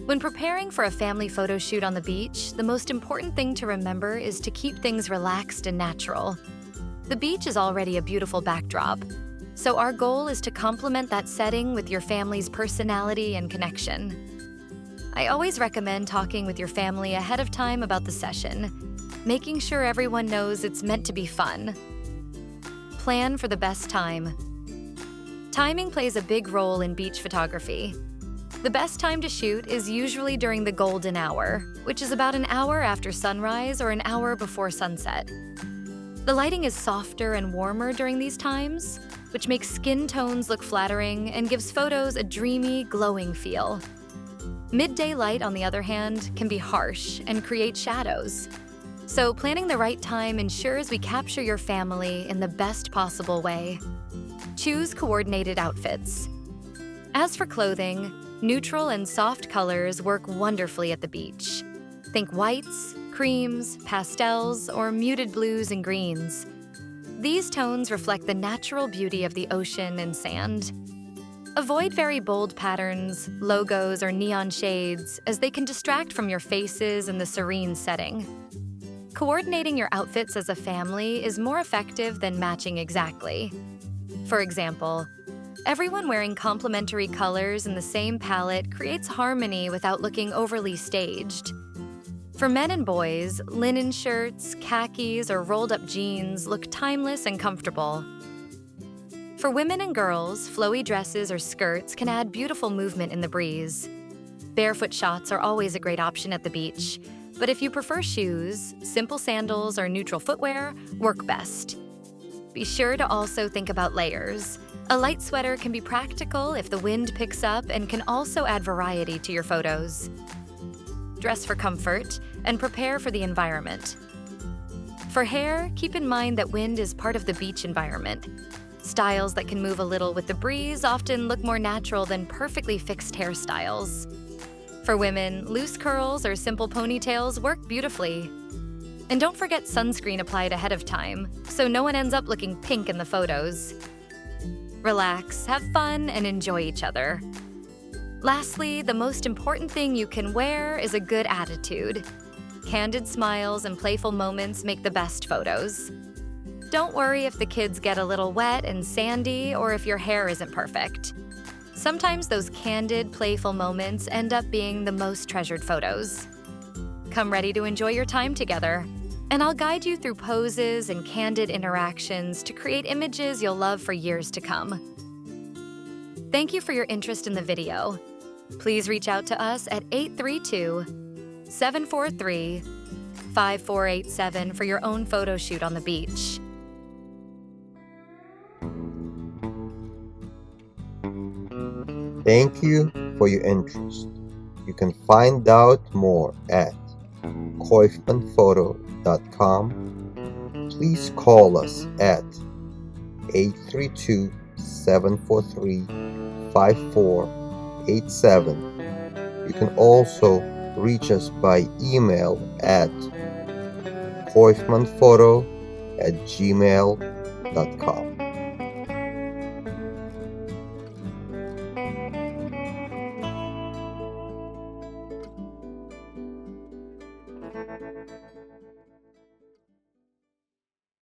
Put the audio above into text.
When preparing for a family photo shoot on the beach, the most important thing to remember is to keep things relaxed and natural. The beach is already a beautiful backdrop, so our goal is to complement that setting with your family's personality and connection. I always recommend talking with your family ahead of time about the session, making sure everyone knows it's meant to be fun. Plan for the best time. Timing plays a big role in beach photography. The best time to shoot is usually during the golden hour, which is about an hour after sunrise or an hour before sunset. The lighting is softer and warmer during these times, which makes skin tones look flattering and gives photos a dreamy, glowing feel. Midday light, on the other hand, can be harsh and create shadows. So planning the right time ensures we capture your family in the best possible way. Choose coordinated outfits. As for clothing, neutral and soft colors work wonderfully at the beach. Think whites, creams, pastels, or muted blues and greens. These tones reflect the natural beauty of the ocean and sand. Avoid very bold patterns, logos, or neon shades, as they can distract from your faces in the serene setting. Coordinating your outfits as a family is more effective than matching exactly. For example, everyone wearing complementary colors in the same palette creates harmony without looking overly staged. For men and boys, linen shirts, khakis, or rolled-up jeans look timeless and comfortable. For women and girls, flowy dresses or skirts can add beautiful movement in the breeze. Barefoot shots are always a great option at the beach, but if you prefer shoes, simple sandals or neutral footwear work best. Be sure to also think about layers. A light sweater can be practical if the wind picks up and can also add variety to your photos. Dress for comfort and prepare for the environment. For hair, keep in mind that wind is part of the beach environment. Styles that can move a little with the breeze often look more natural than perfectly fixed hairstyles. For women, loose curls or simple ponytails work beautifully. And don't forget sunscreen applied ahead of time, so no one ends up looking pink in the photos. Relax, have fun, and enjoy each other. Lastly, the most important thing you can wear is a good attitude. Candid smiles and playful moments make the best photos. Don't worry if the kids get a little wet and sandy or if your hair isn't perfect. Sometimes those candid, playful moments end up being the most treasured photos. Come ready to enjoy your time together, and I'll guide you through poses and candid interactions to create images you'll love for years to come. Thank you for your interest in the video. Please reach out to us at 832-743-5487 for your own photo shoot on the beach. Thank you for your interest. You can find out more at koifmanphoto.com. Please call us at 832-743-5487. You can also reach us by email at koifmanphoto@gmail.com.